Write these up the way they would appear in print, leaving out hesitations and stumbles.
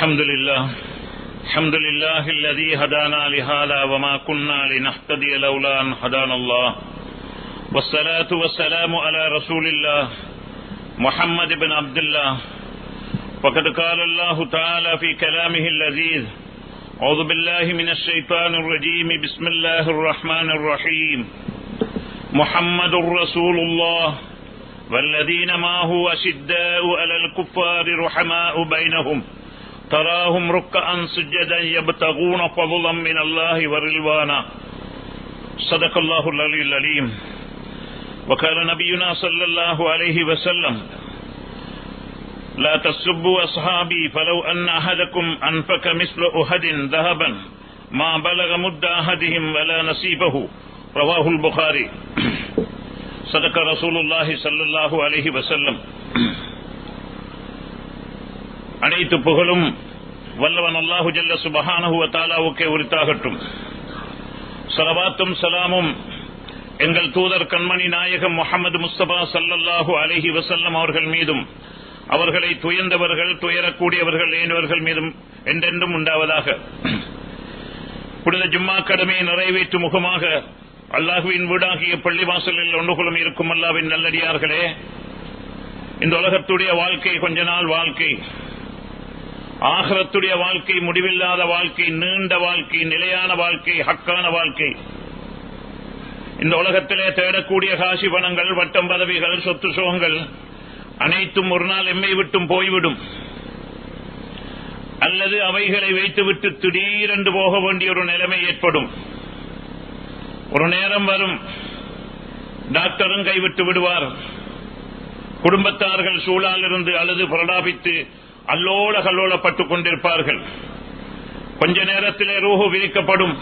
الحمد لله الذي هدانا لهذا وما كنا لنهتدي لولا أن هدانا الله والصلاة والسلام على رسول الله محمد بن عبد الله وقد قال الله تعالى في كلامه اللذيذ أعوذ بالله من الشيطان الرجيم بسم الله الرحمن الرحيم محمد رسول الله والذين معه أشداء على الكفار رحماء بينهم تراهم ركعا سجدا يبتغون فضلا من الله ورضوانا صدق الله العلي العليم وقال نبينا صلى الله عليه وسلم لا تسبوا أصحابي فلو أن أحدكم أنفق مثل أحد ذهبا ما بلغ مد أحدهم ولا نصيبه رواه البخاري صدق رسول الله صلى الله عليه وسلم. அனைத்து புகழும் வல்லவன் அல்லாஹு ஜல்ல சுப்ஹானஹு வ தஆலாவுக்கே உரித்தாகட்டும். ஸலவாத்தும் ஸலாமும் எங்கள் தூதர் கண்மணி நாயகம் முஹம்மது முஸ்தபா ஸல்லல்லாஹு அலைஹி வஸல்லம் அவர்கள் மீதும் அவர்களை துயர்ந்தவர்கள் துயரக்கூடியவர்கள் ஏனவர்கள் மீதும் என்றென்றும் உண்டாவதாக. புனித ஜும்மா கடமையை நிறைவேற்றும் முகமாக அல்லாஹுவின் வீடாகிய பள்ளிவாசலில் ஒன்றுகுலும் இருக்கும் அல்லாஹ்வின் நல்லடியார்களே, இந்த உலகத்துடைய வாழ்க்கை கொஞ்ச நாள் வாழ்க்கை, ஆகிரத்துடைய வாழ்க்கை முடிவில்லாத வாழ்க்கை, நீண்ட வாழ்க்கை, நிலையான வாழ்க்கை, ஹக்கான வாழ்க்கை. இந்த உலகத்திலே தேடக்கூடிய காசி பணங்கள், வட்டம் பதவிகள், சொத்து சுகங்கள் அனைத்தும் ஒரு நாள் எம்மை விட்டும் போய்விடும், அல்லது அவைகளை வைத்துவிட்டு திடீரென்று போக வேண்டிய ஒரு நிலைமை ஏற்படும். ஒரு நேரம் வரும், டாக்டரும் கைவிட்டு விடுவார், குடும்பத்தார்கள் சூழால் இருந்து அழுது பிரலாபித்து அல்லோல கல்லோலப்பட்டுக் கொண்டிருப்பார்கள். கொஞ்ச நேரத்திலே ரூஹு விரிக்கப்படும்,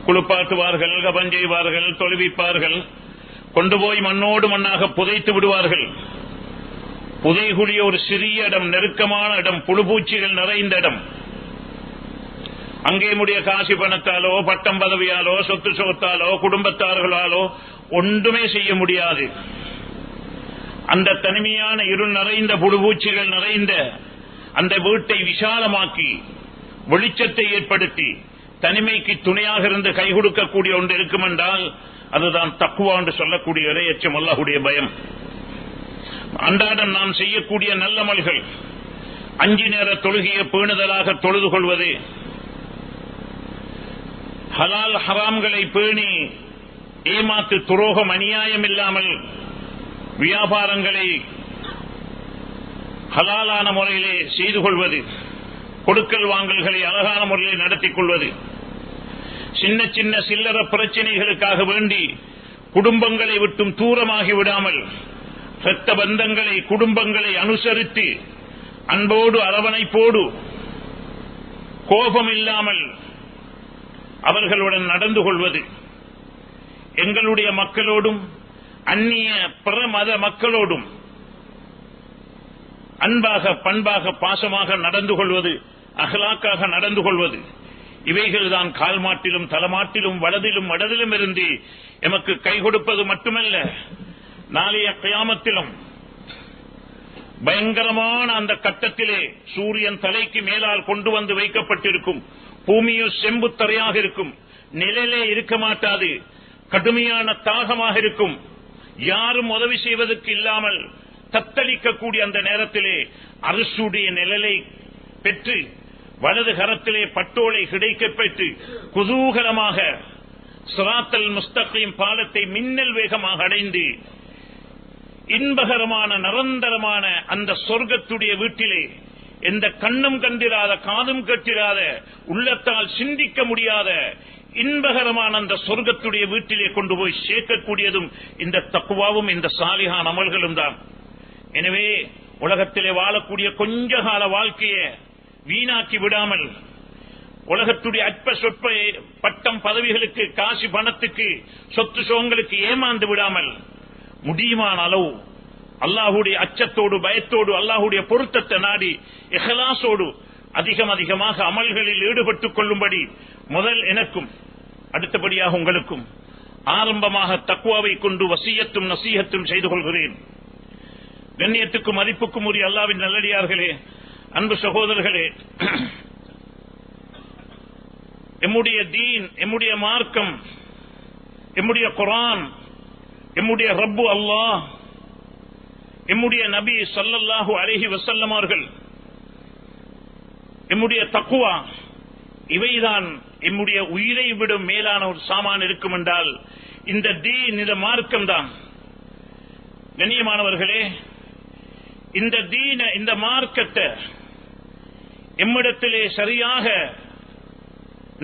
குளிப்பாட்டுவார்கள், கபன் செய்வார்கள், தொழுவிப்பார்கள், கொண்டு போய் மண்ணோடு மண்ணாக புதைத்து விடுவார்கள். புதைகுழிய ஒரு சிறிய இடம், நெருக்கமான இடம், புழுபூச்சிகள் நிறைந்த இடம். அங்கே முடிய காசி பணத்தாலோ பட்டம் பதவியாலோ சொத்து சொத்தாலோ குடும்பத்தார்களாலோ ஒன்றுமே செய்ய முடியாது. அந்த தனிமையான இருள் நிறைந்த புழுபூச்சிகள் நிறைந்த அந்த வீட்டை விசாலமாக்கி வெளிச்சத்தை ஏற்படுத்தி தனிமைக்கு துணையாக இருந்து கை கொடுக்கக்கூடிய ஒன்று இருக்கும் என்றால் அதுதான் தக்வா என்று சொல்லக்கூடிய இறையச்சம், அல்லாஹ்வுடைய பயம். அன்றாடம் நாம் செய்யக்கூடிய நல்லமல்கள், 5 நேர தொழுகையை பேணுதலாக தொழுது கொள்வது, ஹலால் ஹராம்களை பேணி ஏமாத்து துரோகம் அநியாயம் இல்லாமல் வியாபாரங்களை ஹலாலான முறையிலே செய்து கொள்வது, கொடுக்கல் வாங்கல்களை அழகான முறையில் நடத்திக் கொள்வது, சின்ன சின்ன சில்லற பிரச்சனைகளுக்காக வேண்டி குடும்பங்களை விட்டும் தூரமாகி விடாமல் இரத்த பந்தங்களை குடும்பங்களை அனுசரித்து அன்போடு அரவணைப்போடு கோபம் இல்லாமல் அவர்களுடன் நடந்து கொள்வது, எங்களுடைய மக்களோடும் அந்நிய பிற மத மக்களோடும் அன்பாக பண்பாக பாசமாக நடந்து கொள்வது, அஹ்லாக்காக நடந்து கொள்வது, இவைகள் தான் கால் மாட்டிலும் தலமாட்டிலும் வலதிலும் வடதிலும் இருந்து எமக்கு கை கொடுப்பது மட்டுமல்ல, நாளைய கியாமத்திலும் பயங்கரமான அந்த கட்டத்திலே சூரியன் தலைக்கு மேலால் கொண்டு வந்து வைக்கப்பட்டிருக்கும், பூமியும் செம்பு தரையாக இருக்கும், நிழலே இருக்க மாட்டாது, கடுமையான தாகமாக இருக்கும், யாரும் உதவி செய்வதற்கு இல்லாமல் தத்தளிக்கக்கூடிய அந்த நேரத்திலே அரசுடைய நிழலை பெற்று வலது கரத்திலே பட்டோலை கிடைக்கப் பெற்று குதூகலமாக சிராத்தல் முஸ்தகீம் பாலத்தை மின்னல் வேகமாக அடைந்து இன்பகரமான நிரந்தரமான அந்த சொர்க்கத்துடைய வீட்டிலே எந்த கண்ணும் கண்டிராத காதும் கட்டிராத உள்ளத்தால் சிந்திக்க முடியாத இன்பகரமான அந்த சொர்க்கத்துடைய வீட்டிலே கொண்டு போய் சேர்க்கக்கூடியதும் இந்த தக்வாவும் இந்த சாலிஹான் அமல்களும் தான். எனவே உலகத்திலே வாழக்கூடிய கொஞ்ச கால வாழ்க்கையை வீணாக்கி விடாமல், உலகத்துடைய அற்ப சொற்ப பட்டம் பதவிகளுக்கு காசி பணத்துக்கு சொத்து சோங்களுக்கு ஏமாந்து விடாமல் முடியுமான அளவு அல்லாஹுடைய அச்சத்தோடு பயத்தோடு அல்லாஹுடைய பொருத்தத்தை நாடி இஹ்லாஸோடு அதிகமாக அமல்களில் ஈடுபட்டுக் கொள்ளும்படி முதல் எனக்கும் அடுத்தபடியாக உங்களுக்கும் ஆரம்பமாக தக்வாவை கொண்டு வசியத்தும் நசீஹத்தும் செய்து கொள்கிறேன். கண்ணியத்துக்கும் மதிப்புக்கும் உரிய அல்லாஹ்வின் நல்லடியார்களே, அன்பு சகோதரர்களே, எம்முடைய தீன், எம்முடைய மார்க்கம், எம்முடைய குர்ஆன், எம்முடைய ரப்பு அல்லாஹ், எம்முடைய நபி ஸல்லல்லாஹு அலைஹி வஸல்லம் அவர்கள், எம்முடைய தக்வா, இவைதான் எம்முடைய உயிரை விடும் மேலான ஒரு சாமான் இருக்கும் என்றால் இந்த தீன், இந்த மார்க்கம் தான். கண்ணியமானவர்களே, இந்த தீன, இந்த மார்க்கத்தை எம்மிடத்திலே சரியாக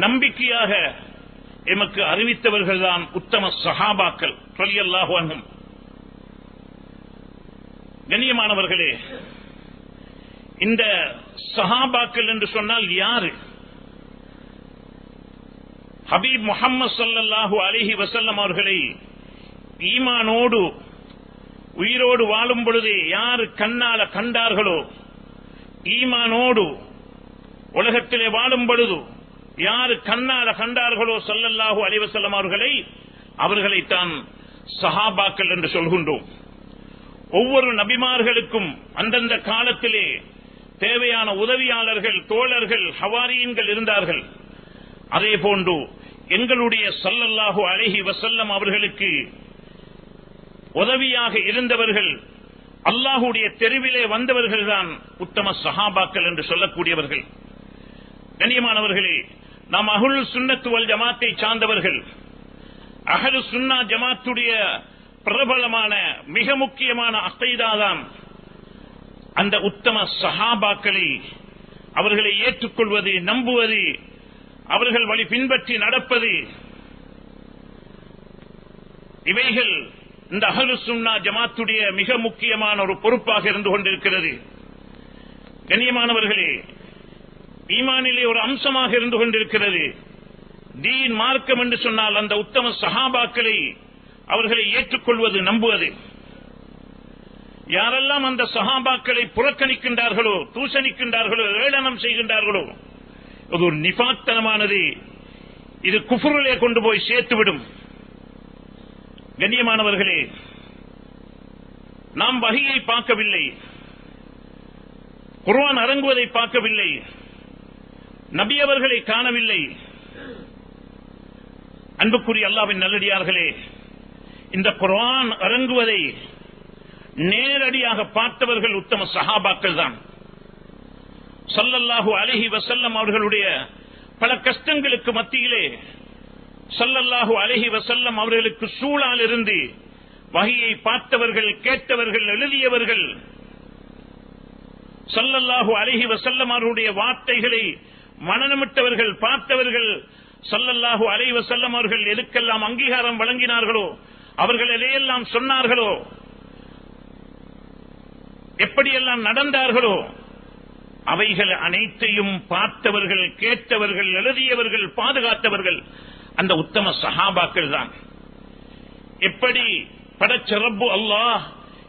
நம்பிக்கையாக எமக்கு அறிவித்தவர்கள் தான் உத்தம சஹாபாக்கள் ரலியல்லாஹு அன்ஹும். கண்ணியமானவர்களே, இந்த சஹாபாக்கள் என்று சொன்னால் யாரு? ஹபீப் முஹம்மது ஸல்லல்லாஹு அலைஹி வஸல்லம் அவர்களை ஈமானோடு உயிரோடு வாழும் பொழுது யாரு கண்ணால கண்டார்களோ, ஈமானோடு உலகத்திலே வாழும் பொழுது யாரு கண்ணால கண்டார்களோ ஸல்லல்லாஹு அலைஹி வஸல்லம் அவர்களைத்தான் சஹாபாக்கள் என்று சொல்கின்றோம். ஒவ்வொரு நபிமார்களுக்கும் அந்தந்த காலத்திலே தேவையான உதவியாளர்கள், தோழர்கள், ஹவாரியன்கள் இருந்தார்கள். அதே போன்று எங்களுடைய ஸல்லல்லாஹு அலைஹி வஸல்லம் அவர்களுக்கு உதவியாக இருந்தவர்கள், அல்லாஹுடைய தெருவிலே வந்தவர்கள் தான் உத்தம சஹாபாக்கள் என்று சொல்லக்கூடியவர்கள். கண்ணியமானவர்களே, நாம் அஹ்லுஸ் சுன்னத் வல் ஜமாத்தை சார்ந்தவர்கள். அஹ்லுஸ் சுன்னா ஜமாத்துடைய பிரபலமான மிக முக்கியமான அகைதா தான் அந்த உத்தம சஹாபாக்களை அவர்களை ஏற்றுக்கொள்வது, நம்புவது, அவர்கள் வழி பின்பற்றி நடப்பது. இவைகள் இந்த அஹ்லுஸ் சுன்னா ஜமாத்துடைய மிக முக்கியமான ஒரு பொறுப்பாக இருந்து கொண்டிருக்கிறது. கண்ணியமானவர்களே, ஈமானிலே ஒரு அம்சமாக இருந்து கொண்டிருக்கிறது. தீன், மார்க்கம் என்று சொன்னால் அந்த உத்தம சஹாபாக்களை அவர்களை ஏற்றுக்கொள்வது, நம்புவது. யாரெல்லாம் அந்த சஹாபாக்களை புறக்கணிக்கின்றார்களோ, தூசணிக்கின்றார்களோ, ஏளனம் செய்கின்றார்களோ, அது ஒரு நிஃபாத்தனமானது. இது குஃப்ரிலே கொண்டு போய் சேர்த்துவிடும். கண்ணியமானவர்களே, நாம் வஹீயை பார்க்கவில்லை, குர்ஆன் இறங்குவதை பார்க்கவில்லை, நபி அவர்களை காணவில்லை. அன்புக்குரிய அல்லாஹ்வின் நல்லடியார்களே, இந்த குர்ஆன் இறங்குவதை நேரடியாக பார்த்தவர்கள் உத்தம சஹாபாக்கள் தான். ஸல்லல்லாஹு அலைஹி வஸல்லம் அவர்களுடைய பல கஷ்டங்களுக்கு மத்தியிலே ஸல்லல்லாஹு அலைஹி வஸல்லம் அவர்களுக்கு சூழால் இருந்து வஹீயை பார்த்தவர்கள், கேட்டவர்கள், எழுதியவர்கள். ஸல்லல்லாஹு அலைஹி வஸல்லம் அவர்களுடைய வார்த்தைகளை மனனமிட்டவர்கள், பார்த்தவர்கள். ஸல்லல்லாஹு அலைஹி வஸல்லம் அவர்கள் எதுக்கெல்லாம் அங்கீகாரம் வழங்கினார்களோ, அவர்கள் எதையெல்லாம் சொன்னார்களோ, எப்படியெல்லாம் நடந்தார்களோ, அவைகள் அனைத்தையும் பார்த்தவர்கள், கேட்டவர்கள், எழுதியவர்கள், பாதுகாத்தவர்கள் அந்த உத்தம சஹாபாக்கள் தான். எப்படி படைச்ச ரப்பு அல்லாஹ்,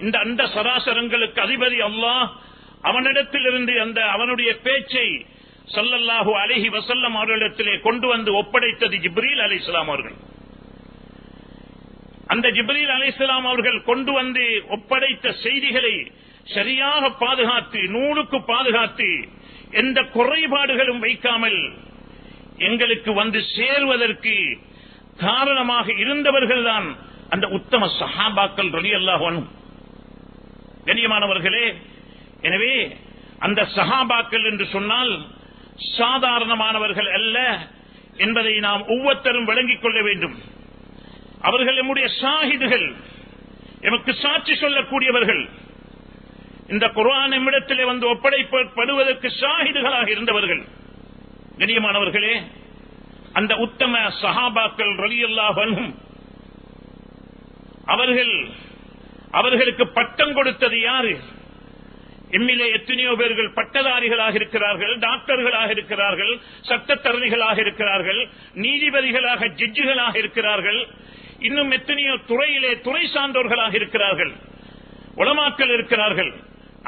இந்த அண்ட சராசரங்களுக்கு அதிபதி அல்லாஹ், அவனிடத்திலிருந்து அந்த அவனுடைய பேச்சை ஸல்லல்லாஹு அலைஹி வஸல்லம் அவர்களிடத்திலே கொண்டு வந்து ஒப்படைத்தது ஜிப்ரீல் அலைஹிஸ்ஸலாம் அவர்கள். அந்த ஜிப்ரீல் அலைஹிஸ்ஸலாம் அவர்கள் கொண்டு வந்து ஒப்படைத்த செய்திகளை சரியாக பாதுகாத்து, நூலுக்கு பாதுகாத்து, எந்த குறைபாடுகளும் வைக்காமல் எங்களுக்கு வந்து சேர்வதற்கு காரணமாக இருந்தவர்கள் தான் அந்த உத்தம சஹாபாக்கள் ரலியல்லாஹு அன்ஹும். கண்ணியமானவர்களே, எனவே அந்த சஹாபாக்கள் என்று சொன்னால் சாதாரணமானவர்கள் அல்ல என்பதை நாம் ஒவ்வொருத்தரும் விளங்கிக் கொள்ள வேண்டும். அவர்கள் நம்முடைய ஷாஹிதுகள், எமக்கு சாட்சி சொல்லக்கூடியவர்கள். இந்த குர்ஆன் நம்மிடத்திலே வந்து ஒப்படைக்கப்படுவதற்கு ஷாஹிதுகளாக இருந்தவர்கள். கண்ணியமானவர்களே, அந்த உத்தம சஹாபாக்கள் ரலியல்லாஹு அன்ஹும் அவர்களுக்கு பட்டம் கொடுத்தது யாரு? எம்மிலே எத்தனையோ பேர்கள் பட்டதாரிகளாக இருக்கிறார்கள், டாக்டர்களாக இருக்கிறார்கள், சட்டத்தரணிகளாக இருக்கிறார்கள், நீதிபதிகளாக, ஜட்ஜுகளாக இருக்கிறார்கள், இன்னும் எத்தனையோ துறையிலே துறை சார்ந்தவர்களாக இருக்கிறார்கள், உலமாக்கள் இருக்கிறார்கள்.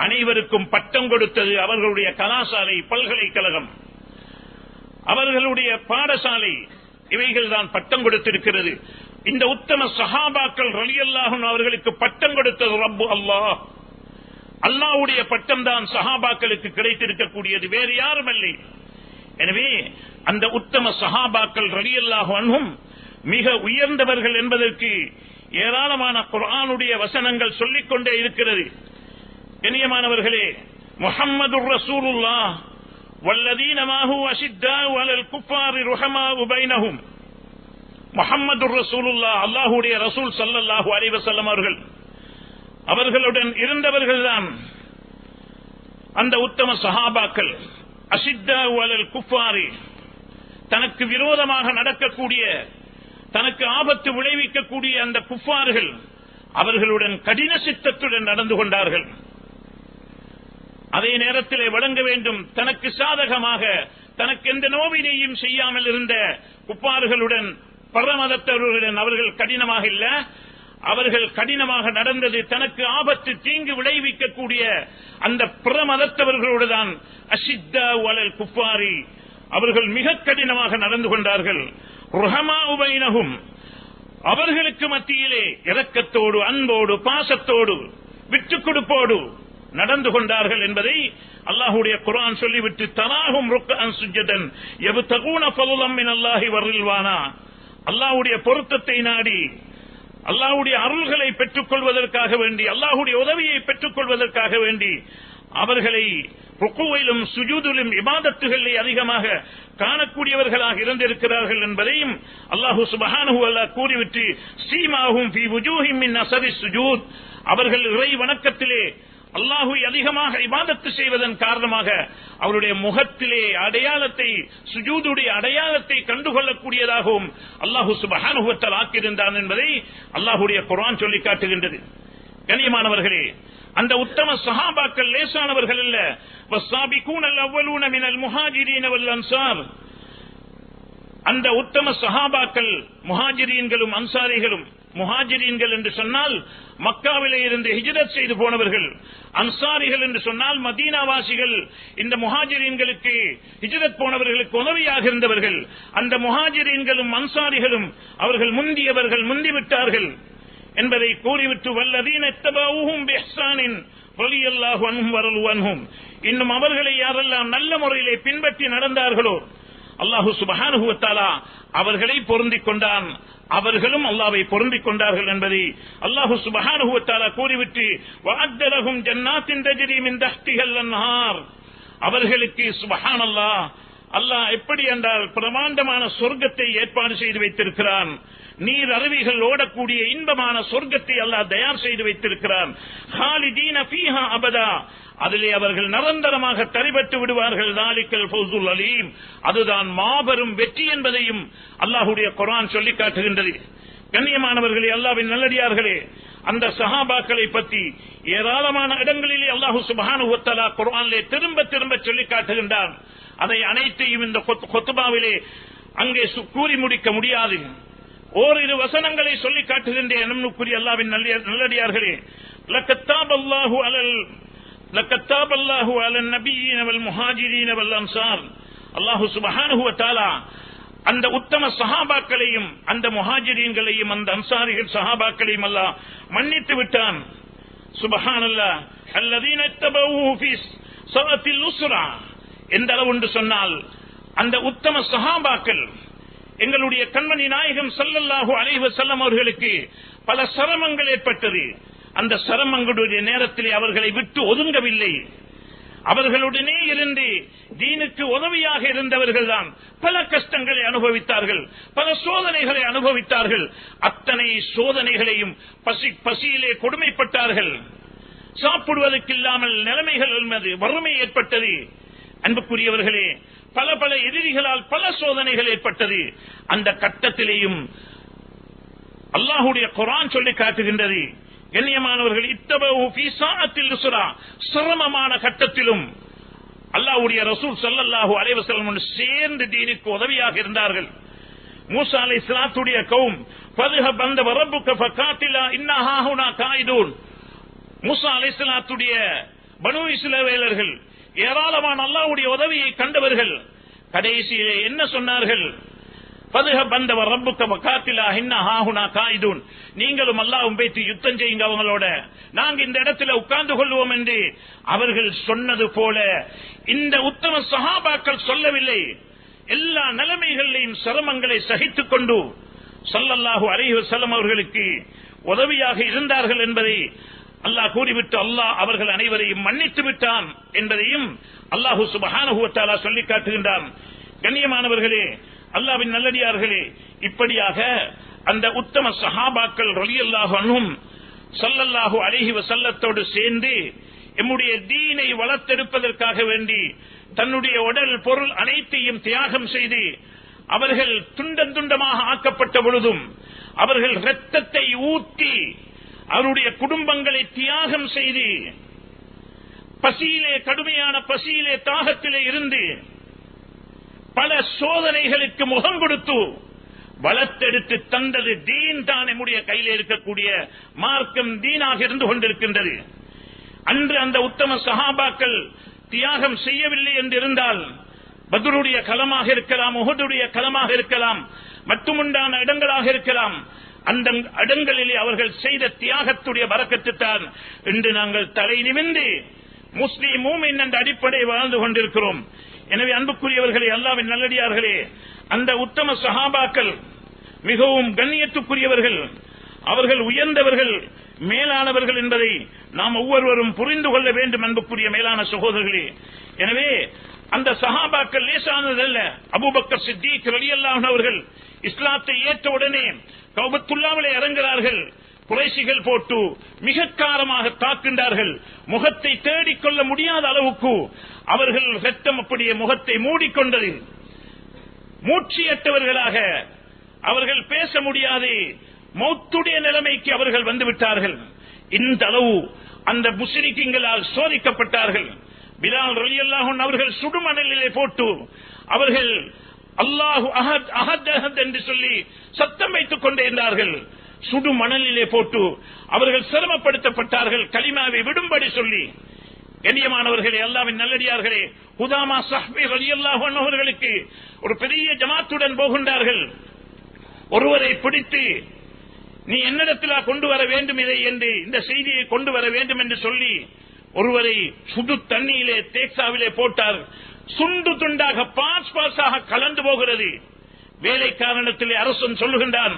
அனைவருக்கும் பட்டம் கொடுத்தது அவர்களுடைய கலாசாலை, பல்கலைக்கழகம், அவர்களுடைய பாடசாலை, இவைகள் தான் பட்டம் கொடுத்திருக்கிறது. இந்த உத்தம சஹாபாக்கள் ரலியல்லாஹு அன்ஹும் அவர்களுக்கு பட்டம் கொடுத்தது ரப்பு அல்லாஹ். அல்லாஹ்வுடைய பட்டம் தான் சஹாபாக்களுக்கு கிடைத்திருக்கக்கூடியது, வேறு யாரும் இல்லை. எனவே அந்த உத்தம சஹாபாக்கள் ரலியல்லாஹு அன்ஹும் மிக உயர்ந்தவர்கள் என்பதற்கு ஏராளமான குர்ஆனுடைய வசனங்கள் சொல்லிக் கொண்டே இருக்கிறது. கண்ணியமானவர்களே, முஹம்மதுர் ரசூலுல்லாஹ் வல்லதீன மாஹு அஷித்தாஉ அலல் குஃபாரி ருஹமாஉ பைனஹும். முஹம்மதுர் ரசூலுல்லாஹ் அல்லாஹ்வுடைய ரசூல் ஸல்லல்லாஹு அலைஹி வஸல்லம் அவர்களுடன் இருந்தவர்கள்தான் அந்த உத்தம சஹாபாக்கள். அஷித்தாஉ அலல் குஃபாரி, தனக்கு விரோதமாக நடக்கக்கூடிய, தனக்கு ஆபத்து விளைவிக்கக்கூடிய அந்த குஃபார்கள் அவர்களுடன் கடின சித்தத்துடன் நடந்து கொண்டார்கள். அதே நேரத்தில் வழங்க வேண்டும், தனக்கு சாதகமாக தனக்கு எந்த நோவினையும் செய்யாமல் இருந்த குஃபார்களுடன், பரமதத்தவர்களுடன் அவர்கள் கடினமாக இல்ல, அவர்கள் கடினமாக நடந்தது தனக்கு ஆபத்து தீங்கு விளைவிக்கக்கூடிய அந்த பிரமதத்தவர்களோடு தான். அஷித்தாஉ அலல் குஃபாரி, அவர்கள் மிக கடினமாக நடந்து கொண்டார்கள். ருஹமாஉ பைனஹும், அவர்களுக்கு மத்தியிலே இரக்கத்தோடு, அன்போடு, பாசத்தோடு, விட்டுக் கொடுப்போடு நடந்து கொண்டார்கள் என்பதை அல்லாஹ்வுடைய குர்ஆன் சொல்லிவிட்டு, தராஹும் ருக்அன் சுஜ்ஜதன் யப்தகூன ஃபضلا மினல்லாஹி வரில்வானா, அல்லாஹ்வுடைய பொருத்தத்தை நாடி, அல்லாஹ்வுடைய அருள்களை பெற்றுக் கொள்வதற்காக வேண்டி, அல்லாஹ்வுடைய உதவியை பெற்றுக் கொள்வதற்காக வேண்டி அவர்களை ருக்குவிலும் சுஜூதிலும் இபாதத்துகளை அதிகமாக காணக்கூடியவர்களாக இருந்திருக்கிறார்கள் என்பதையும் அல்லாஹு சுப்ஹானஹு வ தஆலா கூறிவிட்டு, சீமாஹும் ஃபீ வுஜூஹிம் மின் அஸரி சுஜூத், அவர்கள் இறை வணக்கத்திலே அல்லாஹ்வை அதிகமாக இபாதத்து செய்வதன் காரணமாக அவருடைய முகத்திலே அடையாளத்தை, சுஜூதுடைய அடையாளத்தை கண்டுகொள்ளக்கூடியதாகவும் அல்லாஹு சுப்ஹானஹு வ தஆலா ஆக்கியிருந்தான் என்பதை அல்லாஹ்வுடைய குர்ஆன் சொல்லி காட்டுகின்றது. கண்ணியமானவர்களே, அந்த உத்தம சஹாபாக்கள் லேசானவர்கள் அல்ல. வஸ்ஸாபிகூனல் அவ்வலூன மினல் முஹாஜிரீன வல் அன்சார், அந்த உத்தம சஹாபாக்கள் முஹாஜிரீன்களும் அன்சாரிகளும். முஹாஜிரீன்கள் என்று சொன்னால் மக்காவிலே இருந்து ஹிஜ்ரத் செய்து போனவர்கள், அன்சாரிகள் என்று சொன்னால் மதீனாவாசிகள் இந்த முஹாஜிரீன்களுக்கு ஹிஜ்ரத் போனவர்களுக்கு உதவியாக இருந்தவர்கள். அந்த முஹாஜிரீன்களும் அன்சாரிகளும் அவர்கள் முந்தியவர்கள், முந்திவிட்டார்கள் என்பதை கூறிவிட்டு, வல்லதீன இத்தபஊஹும் பிஹ்சானின் ரலியல்லாஹு அன்ஹும் வரலு அன்ஹும், இன்னும் அவர்களை யாரெல்லாம் நல்ல முறையிலே பின்பற்றி நடந்தார்களோ அல்லாஹு சுப்ஹானஹு வ தஆலா அவர்களை பொருந்திக் கொண்டான், அவர்களும் அல்லாஹ்வை பொருந்திக் கொண்டார்கள் என்பதை அல்லாஹு சுப்ஹானஹு வ தஆலா கூறிவிட்டு, வஅத்த லஹும் ஜன்னாத்தின் தஜ்ரி மின் தஹ்திஹல் அன்ஹார், அவர்களுக்கு சுப்ஹானல்லாஹ் அல்லாஹ் எப்படி என்றால் பிரமாண்டமான சொர்க்கத்தை ஏற்பாடு செய்து வைத்திருக்கிறான். நீர் அருவிகள் ஓடக்கூடிய இன்பமான சொர்க்கத்தை அல்லாஹ் தயார் செய்து வைத்திருக்கிறான். ஹாலிதீன ஃபீஹா அபதா, அதிலே அவர்கள் நிரந்தரமாக தரிபட்டு விடுவார்கள். தாலிகல் ஃபௌசுல் அலீம், அதுதான் மாபெரும் வெற்றி என்பதையும் அல்லாஹ்வுடைய குர்ஆன் சொல்லி காட்டுகின்றது. கண்ணியமானவர்களே, அல்லாஹ்வின் நல்லடியார்களே, அந்த சஹாபாக்களை பற்றி ஏராளமான இடங்களிலே அல்லாஹ் சுப்ஹானஹு வ தஆலா குர்ஆனிலே திரும்ப திரும்ப சொல்லி காட்டுகின்றான். அதை அனைத்தையும் இந்த குத்பாவிலே அங்கே கூறி முடிக்க முடியாது. ஓரிரு வசனங்களை சொல்லி காட்டுகின்றேன். நம்முக்குரிய அல்லாஹ்வின் நல்லடியார்களே, லக்கத்தாபல்லாஹு அலன் நபியீன வல் முஹாஜிரீன வல் அன்சார், அல்லாஹ் சுப்ஹானஹு வ தஆலா அந்த உத்தம சஹாபாக்களையும் அந்த முஹாஜிரீன்களையும் அந்த அன்சாரிகள் சஹாபாக்களையும் அல்லாஹ் மன்னித்து விட்டான். சுப்ஹானல்லாஹ், அல்லதீன இத்தபஊஹு ஃபீ ஸஅத்தில் உஸ்ரா, எந்த அளவு என்று சொன்னால் அந்த உத்தம சஹாபாக்கள் எங்களுடைய கண்மணி நாயகம் ஸல்லல்லாஹு அலைஹி வஸல்லம் அவர்களுக்கு பல சிரமங்கள் ஏற்பட்டது. அந்த சிரமங்களுடைய நேரத்தில் அவர்களை விட்டு ஒதுங்கவில்லை. அவர்களுடனே இருந்து தீனுக்கு உதவியாக இருந்தவர்கள் தான் பல கஷ்டங்களை அனுபவித்தார்கள், பல சோதனைகளை அனுபவித்தார்கள். அத்தனை சோதனைகளையும் பசியிலே கொடுமைப்பட்டார்கள். சாப்பிடுவதற்கு இல்லாமல் நிலைமைகள் வறுமை ஏற்பட்டது. அன்புக்குரியவர்களே, பல பல எதிரிகளால் பல சோதனைகள் ஏற்பட்டது. அந்த கட்டத்திலேயும் அல்லாஹ்வுடைய குர்ஆன் சொல்லி காட்டுகின்றது, கண்ணியமானவர்கள், இத்தபஊ ஃபீ ஸாஅத்தில் உஸ்ரா, சிரமமான கட்டத்திலும் அல்லாஹ்வுடைய ரசூல் ஸல்லல்லாஹு அலைஹி வஸல்லம் சேர்ந்து தீனுக்கு உதவியாக இருந்தார்கள். மூசா அலைஹிஸ்ஸலாத்துடைய கௌம் ஃபذهب أنت وربك فقاتلا إنا هاهنا قاعدون, மூசா அலைஹிஸ்ஸலாத்துடைய பனூ இஸ்ரவேலர்கள் ஏராளமான அல்லாஹ்வுடைய உதவியை கண்டவர்கள். கடைசியிலே என்ன சொன்னார்கள்? நீங்களும் அல்லாஹ்வும் பேசி யுத்தம் செய்யுங்க அவங்களோட, நாங்க இந்த இடத்துல உட்கார்ந்து கொள்வோம் என்று அவர்கள் சொன்னது போல இந்த உத்தம சஹாபாக்கள் சொல்லவில்லை. எல்லா நிலைமைகளிலும் சிரமங்களை சகித்துக் கொண்டு ஸல்லல்லாஹு அலைஹி வஸல்லம் அவர்களுக்கு உதவியாக இருந்தார்கள் என்பதை அல்லாஹ் கூறிவிட்டு அல்லாஹ் அவர்கள் அனைவரையும் மன்னித்து விட்டான் என்பதையும் அல்லாஹு சுப்ஹானஹு வ தஆலா சொல்லி காட்டுகின்றான். கண்ணியமானவர்களே, அல்லாஹ்வின் நல்லடியார்களே, இப்படியாக அந்த உத்தம சஹாபாக்கள் ரலியல்லாஹு அன்ஹும் ஸல்லல்லாஹு அலைஹி வஸல்லத்தோடு சேர்ந்து எம்முடைய தீனை வளர்த்தெடுப்பதற்காக வேண்டி தன்னுடைய உடல் பொருள் அனைத்தையும் தியாகம் செய்து அவர்கள் துண்டம் துண்டமாக ஆக்கப்பட்ட பொழுதும் அவர்கள் இரத்தத்தை ஊற்றி அவருடைய குடும்பங்களை தியாகம் செய்து பசியிலே, கடுமையான பசியிலே, தாகத்திலே இருந்து பல சோதனைகளுக்கு முகம் கொடுத்து வளர்த்தெடுத்து தந்தது தீன் தான். நம்முடைய கையில் இருக்கக்கூடிய மார்க்கம் தீனாக இருந்து கொண்டிருக்கின்றது. அன்று அந்த உத்தம சஹாபாக்கள் தியாகம் செய்யவில்லை என்று இருந்தால் பத்ருடைய களமாக இருக்கலாம், உஹதுடைய களமாக இருக்கலாம், மட்டுமுண்டான இடங்களாக இருக்கலாம், அந்த இடங்களிலே அவர்கள் செய்த தியாகத்துடைய பரக்கத்து தான் இன்று நாங்கள் தலை நிமிர்ந்து முஸ்லிம் மூமின் என்ற அடிப்படை வாழ்ந்து கொண்டிருக்கிறோம். எனவே அன்புக்குரியவர்களே, அல்லாஹ்வின் நல்லடியார்களே, அந்த உத்தம சஹாபாக்கள் மிகவும் கண்ணியத்துக்குரியவர்கள், அவர்கள் உயர்ந்தவர்கள், மேலானவர்கள் என்பதை நாம் ஒவ்வொருவரும் புரிந்து கொள்ள வேண்டும். அன்புக்குரிய மேலான சகோதரர்களே, எனவே அந்த சஹாபாக்கள் லேசானதல்ல. அபூபக்கர் சித்திக் ரலியல்லாஹு அன்ஹு அவர்கள் இஸ்லாத்தை ஏற்ற உடனே கௌபத்துல்லாவிலே இறங்குகிறார்கள். குறைஷிகள் போட்டு மிக காரமாக தாக்குகின்றார்கள். முகத்தை தேடிக்கொள்ள முடியாத அளவுக்கு அவர்கள் ரத்தம் அப்படியே முகத்தை மூடிக்கொண்டது. மூச்சியற்றவர்களாக அவர்கள் பேச முடியாது, மௌத்துடைய நிலைமைக்கு அவர்கள் வந்துவிட்டார்கள். இந்த அளவு அந்த முஸ்லிம்களால் சோதிக்கப்பட்டார்கள். பிலால் ரலியல்லாஹு அன்ஹு அவர்கள் சுடுமணலிலே போட்டு அவர்கள் அல்லாஹு அஹத் அஹத் அஹத் என்று சொல்லி சத்தம் வைத்துக் கொண்டே இருந்தார்கள். சுடு மணலிலே போட்டு அவர்கள் சிரமப்படுத்தப்பட்டார்கள், கலிமாவை விடும்படி சொல்லி. கண்ணியமானவர்களே, அல்லாஹ்வின் நல்லடியார்களே, ஹுதாமா ஸஹ்பி ரலியல்லாஹு அன்ஹு அவர்களுக்கு ஒரு பெரிய ஜமாத்துடன் போகின்றார்கள். ஒருவரை பிடித்து நீ என்னிடத்தில் கொண்டு வர வேண்டும் இதை என்று, இந்த செய்தியை கொண்டு வர வேண்டும் என்று சொல்லி ஒருவரை சுடு தண்ணியிலே தேக்சாவிலே போட்டார். சுண்டு துண்டாக பாஸாக கலந்து போகிறது. வேலைக்காரனிடத்திலே அரசன் சொல்லுகின்றான்,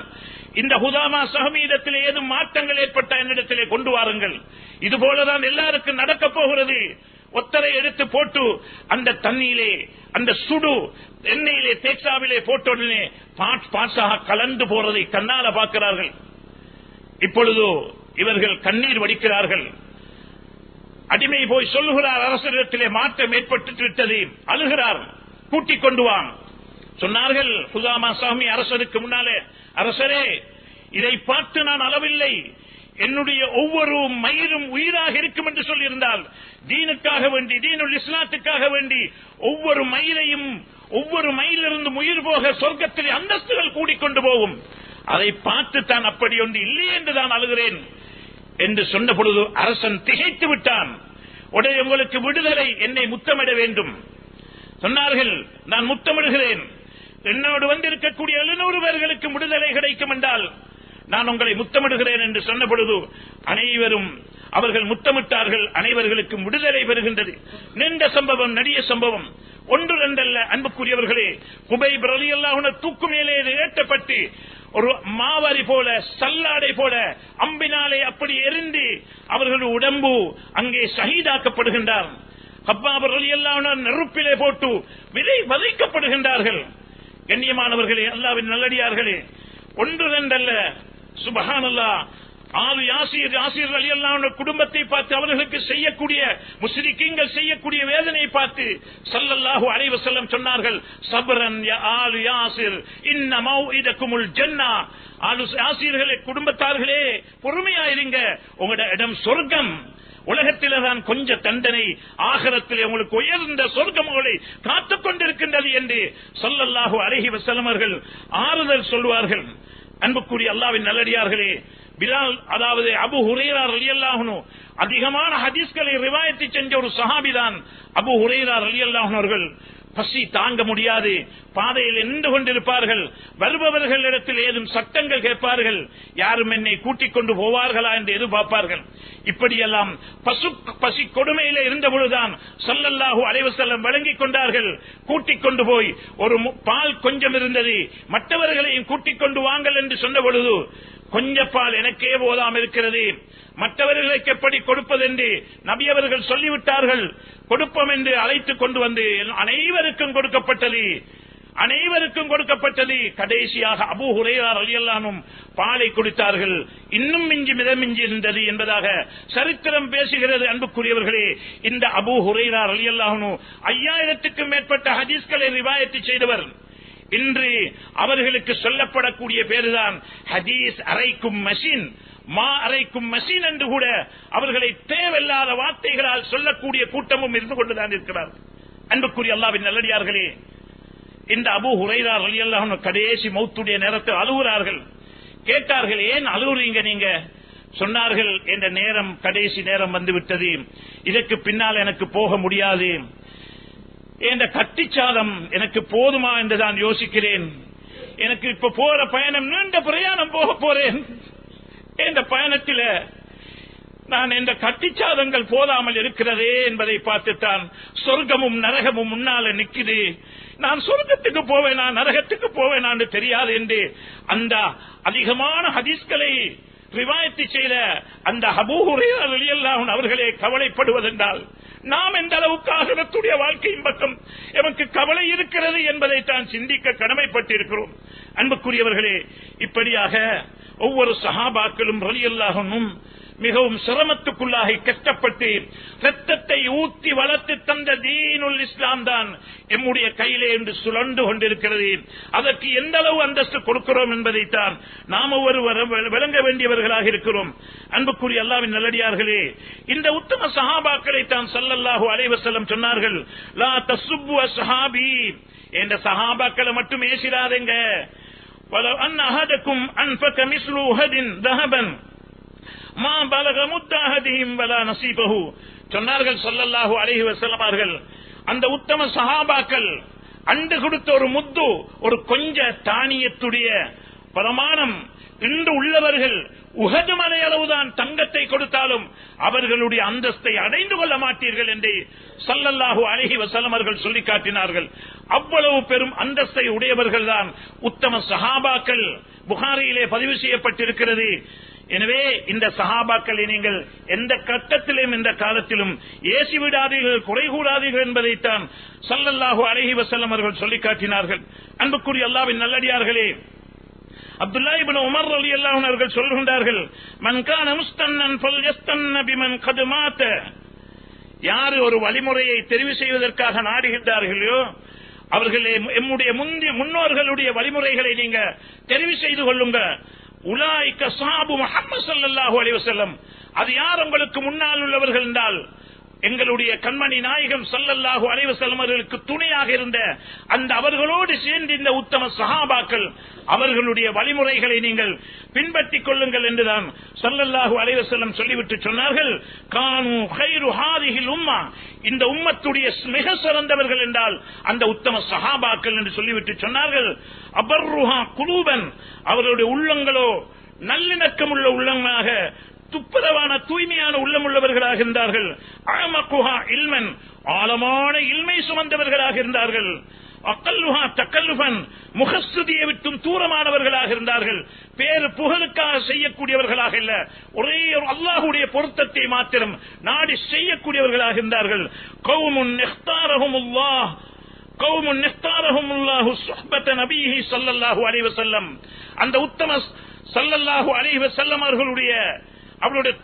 இந்த ஹுதாமா ஸஹ்பியிடத்திலே ஏதும் மாற்றங்கள் ஏற்பட்ட என்னிடத்திலே கொண்டு வாருங்கள், இதுபோலதான் எல்லாருக்கும் நடக்க போகிறது. ஒத்தரை எடுத்து போட்டு அந்த தண்ணியிலே, அந்த சுடு எண்ணெயிலே தேக்சாவிலே போட்ட உடனே பாஸாக கலந்து போறதை கண்ணால பார்க்கிறார்கள். இப்பொழுது இவர்கள் கண்ணீர் வடிக்கிறார்கள். அடிமை போய் சொல்லுகிறார், அரசரிடத்திலே மாற்றம் ஏற்பட்டு விட்டது. அழுகிறார், கூட்டிக் கொண்டு வாங்க சொன்னார்கள். ஹுதாமா ஸஹ்பி அரசருக்கு முன்னாலே, அரசரே, இதை பார்த்து நான் அளவில்லை, என்னுடைய ஒவ்வொரு மயிரும் உயிராக இருக்கும் என்று சொல்லியிருந்தால் தீனுக்காக வேண்டி, தீனுல் இஸ்லாத்துக்காக வேண்டி ஒவ்வொரு மயிரையும், ஒவ்வொரு மயிலிருந்து உயிர் போக சொர்க்கத்திலே அந்தஸ்துகள் கூடிக்கொண்டு போகும். அதை பார்த்து தான் அப்படி ஒன்று இல்லை என்று தான் அழுகிறேன் என்று சொன்ன பொழுது அரசன் திகைத்து விட்டான். உடனே உங்களுக்கு விடுதலை, என்னை முத்தமிட வேண்டும் சொன்னார்கள். நான் முத்தமிடுகிறேன், என்னோடு வந்திருக்கக்கூடிய 700 பேர்களுக்கு விடுதலை கிடைக்கும் என்றால் நான் உங்களை முத்தமிடுகிறேன் என்று சொன்ன பொழுது அனைவரும் அவர்கள் முத்தமிட்டார்கள். அனைவர்களுக்கும் விடுதலை பெறுகின்றது. நீண்ட சம்பவம், நடிய சம்பவம், ஒன்று ரெண்டல்ல. அன்புக்குரியவர்களே, குபைப் ரலியல்லாஹு அன்ஹு தூக்கு மேலே ஏற்றப்பட்டு ஒரு மாவரி போல, சல்லாடை போல அம்பினாலே அப்படி எரிந்து அவர்களுடைய உடம்பு அங்கே ஷஹீதாக்கப்படுகின்றார். ஹப்பாப் ரலியல்லாஹு அன்ஹு நெருப்பிலே போட்டு வதைக்கப்படுகின்றார்கள். கண்ணியமானவர்களே, அல்லாஹ்வின் நல்லடியார்களே, ஒன்று ரெண்டல்ல. சுப்ஹானல்லாஹ். யாசீர் ரலியல்லாஹு அன்ஹு குடும்பத்தை பார்த்து அவர்களுக்கு செய்யக்கூடிய, முஸ்லிம்கள் செய்யக்கூடிய வேதனையை பார்த்து ஸல்லல்லாஹு அலைஹி வஸல்லம் சொன்னார்கள், சப்ரன் யா ஆலு யாசிர் இன்ன மௌஇதகுமுல் ஜன்னah. ஆலு யாசீர்களே, குடும்பத்தார்களே, பொறுமையாயிருங்க, உங்களோட இடம் சொர்க்கம். உலகத்திலே தான் கொஞ்ச தண்டனை, ஆகிரத்திலே உங்களுக்கு உயர்ந்த சொர்க்கம் உங்களை காத்துக் கொண்டிருக்கின்றது என்று ஸல்லல்லாஹு அலைஹி வஸல்லம் அவர்கள் ஆறுதல் சொல்வார்கள். அன்புக்குரிய அல்லாஹ்வின் நல்லடியார்களே, பிலால், அதாவது அபு ஹுரைரா ரலியல்லாஹு அன்ஹு அதிகமான ஹதீஸ்களை ரிவாயத் செஞ்ச ஒரு சஹாபி தான் அபு ஹுரைரா ரலியல்லாஹு அன்ஹு அவர்கள். பசி தாங்க முடியாது, பாதையில் நின்று கொண்டிருப்பார்கள். வருபவர்களிடத்தில் ஏதும் சட்டங்கள் கேட்பார்கள், யாரும் என்னை கூட்டிக் கொண்டு போவார்களா என்று எதிர்பார்ப்பார்கள். இப்படியெல்லாம் பசி கொடுமையில இருந்த பொழுதுதான் ஸல்லல்லாஹு அலைஹி வஸல்லம் வழங்கிக் கொண்டார்கள். கூட்டிக் கொண்டு போய் ஒரு பால் கொஞ்சம் இருந்தது, மற்றவர்களையும் கூட்டிக் கொண்டு வாங்கள் என்று சொன்ன பொழுது, கொஞ்ச பால் எனக்கே போதாமல் இருக்கிறது, மற்றவர்களுக்கு எப்படி கொடுப்பது என்று நபி அவர்கள் சொல்லிவிட்டார்கள். கொடுப்போம் என்று அழைத்துக் கொண்டு வந்து அனைவருக்கும் கொடுக்கப்பட்டது. கடைசியாக அபூ ஹுரைரா ரலியல்லாஹு அன்ஹு பாலை குடித்தார்கள். இன்னும் மிதமிஞ்சி இருந்தது என்பதாக சரித்திரம் பேசுகிறது. அன்புக்குரியவர்களே, இந்த அபூ ஹுரைரா ரலியல்லாஹு அன்ஹு 5000க்கும் மேற்பட்ட ஹதீஸ்களை ரிவாயத் செய்தவர். இன்று அவர்களுக்கு சொல்லப்படக்கூடிய பேருதான் ஹதீஸ் அரைக்கும் மெஷின், அரைக்கும் மெஷின் என்று கூட அவர்களை தேவையில்லாத வார்த்தைகளால் சொல்லக்கூடிய கூட்டமும் இருந்து கொண்டுதான் இருக்கிறார். அன்புக்குரிய அல்லாஹ்வின் நல்லடியார்களே, இந்த அபூ ஹுரைரா ரலியல்லாஹு அன்ஹு கடைசி மௌத்துடைய நேரத்தில் அழுகிறார்கள். கேட்டார்கள், ஏன் அழுகுறீங்க நீங்க? சொன்னார்கள், என்ற நேரம் கடைசி நேரம் வந்துவிட்டது, இதற்கு பின்னால் எனக்கு போக முடியாது, என்ற கட்டிச்சாதம் எனக்கு போதுமா என்று தான் யோசிக்கிறேன். எனக்கு இப்ப போற பயணம் நீண்ட பிரயாணம் போக போறேன். இந்த பயணத்தில் நான் இந்த கட்டிச்சாதங்கள் போதாமல் இருக்கிறதே என்பதை பார்த்துத்தான் சொர்க்கமும் நரகமும் முன்னால நிக்குது. நான் சொர்க்கத்துக்கு போவேனா நரகத்துக்கு போவேனா என்று தெரியாது என்று அந்த அதிகமான ஹதீஸ்களை ரிவாயத் செய்த அந்த அபூ ஹுரைரா ரலியல்லாஹு அன்ஹு அவர்களே கவலைப்படுவதென்றால், நாம் எந்த அளவுக்கு ஆகிரத்துடைய வாழ்க்கையின் பக்கம் எமக்கு கவலை இருக்கிறது என்பதை தான் சிந்திக்க கடமைப்பட்டிருக்கிறோம். அன்புக்குரியவர்களே, இப்படியாக ஒவ்வொரு சஹாபாக்களும் ரலியல்லாஹு அன்ஹும் மிகவும் சிரமத்துக்குள்ளாகி கஷ்டப்பட்டு ரத்தத்தை ஊத்தி வளர்த்து தந்த தீனுல் இஸ்லாம் தான் எம்முடைய கையிலே என்று சுழண்டு கொண்டிருக்கிறது. அதற்கு எந்த அளவு அந்தஸ்து கொடுக்கிறோம் என்பதைத்தான் நாம் ஒவ்வொரு விளங்க வேண்டியவர்களாக இருக்கிறோம். அன்புக்குரிய அல்லாஹ்வின் நல்லடியார்களே, இந்த உத்தம சஹாபாக்களை தான் ஸல்லல்லாஹு அலைஹி வஸல்லம் சொன்னார்கள், லா தஸ்ஸுப்பு அஸ்ஹாபி, என்ற சஹாபாக்களை மட்டும் ஏசிராதீங்க. வலவ் அன் அஹதக்கும் அன்ஃபக மிஸ்லு உஹதின் தஹபன் மா பலக முத்தஹதிஹிம் வலா நஸீபஹு. சொன்னார்கள் ஸல்லல்லாஹு அலைஹி வஸல்லம் அவர்கள், அந்த உத்தம சஹாபாக்கள் அண்டு கொடுத்த ஒரு முத்து, ஒரு கொஞ்ச தானியத்துடைய பிரமாணம் இன்று உள்ளவர்கள் உஹது மலை அளவுதான் தங்கத்தை கொடுத்தாலும் அவர்களுடைய அந்தஸ்தை அடைந்து கொள்ள மாட்டீர்கள் என்று ஸல்லல்லாஹு அலைஹி வஸல்லம் அவர்கள் சொல்லி காட்டினார்கள். அவ்வளவு பெரும் அந்தஸ்தை உடையவர்கள் தான் உத்தம சஹாபாக்கள். புகாரியிலே பதிவு செய்யப்பட்டிருக்கிறது. எனவே இந்த சஹாபாக்களை நீங்கள் எந்த கட்டத்திலும் எந்த காலத்திலும் ஏசி விடாதீர்கள், குறை கூடாதீர்கள் என்பதைத்தான் ஸல்லல்லாஹு அலைஹி வஸல்லம் அவர்கள் சொல்லி காட்டினார்கள். அன்புக்குரிய அல்லாஹ்வின் நல்லடியார்களே, அப்துல்லாஹ் இப்னு உமர் ரலியல்லாஹு அன்ஹு அவர்கள் சொல்கின்றார்கள், மன் கான முஸ்தன்னன் ஃபல்யஸ்தன்ன பிமன் கத் மாத. யார் ஒரு வழிமுறையை தெரிவு செய்வதற்காக நாடுகின்றார்களோ அவர்களே எம்முடைய முன்னோர்களுடைய வழிமுறைகளை நீங்க தெரிவு செய்து கொள்ளுங்க. உலாயிக ஸஹாபு முஹம்மது ஸல்லல்லாஹு அலைஹி வஸல்லம். அது யார் உங்களுக்கு முன்னால் உள்ளவர்கள் என்றால், எங்களுடைய கண்மணி நாயகம் ஸல்லல்லாஹு அலைஹி வஸல்லம் அவர்களுக்கு துணையாக இருந்த அந்த அவர்களோடு சேர்ந்து இந்த உத்தம சஹாபாக்கள், அவர்களுடைய வழிமுறைகளை நீங்கள் பின்பற்றிக் கொள்ளுங்கள் என்றுதான் ஸல்லல்லாஹு அலைஹி வஸல்லம் சொல்லிவிட்டு சொன்னார்கள், கானு கைரு ஹாதிஹில் உம்மா, இந்த உம்மத்துடைய மிக சிறந்தவர்கள் என்றால் அந்த உத்தம சஹாபாக்கள் என்று சொல்லிவிட்டு சொன்னார்கள். அபர்ருஹா குலூபன், அவர்களுடைய உள்ளங்களோ நல்லிணக்கம் உள்ள உள்ளங்களாக, துப்புரவான தூய்மையான உள்ளம் உள்ளவர்களாக இருந்தார்கள். அமகுஹா இல்மன், ஆழமான இல்மை சுமந்தவர்களாக இருந்தார்கள். அக்கல்லுஹா தக்கல்லுஃபன், முகஸ்துதியை விட்டும் தூரமானவர்களாக இருந்தார்கள். பேரு புகழுக்காக செய்யக்கூடியவர்களாக இல்ல, ஒரே ஒரு அல்லாஹ்வுடைய பொருத்தத்தை மாத்திரம் நாடி செய்யக்கூடியவர்களாக இருந்தார்கள். கௌமுன் இக்தாரஹுமுல்லாஹ், கௌமுன் இக்தாரஹுமுல்லாஹு சுஹ்பத நபிஹி ஸல்லல்லாஹு அலைஹி வஸல்லம். அந்த உத்தம ஸல்லல்லாஹு அலைஹி வஸல்லம் அவர்களுடைய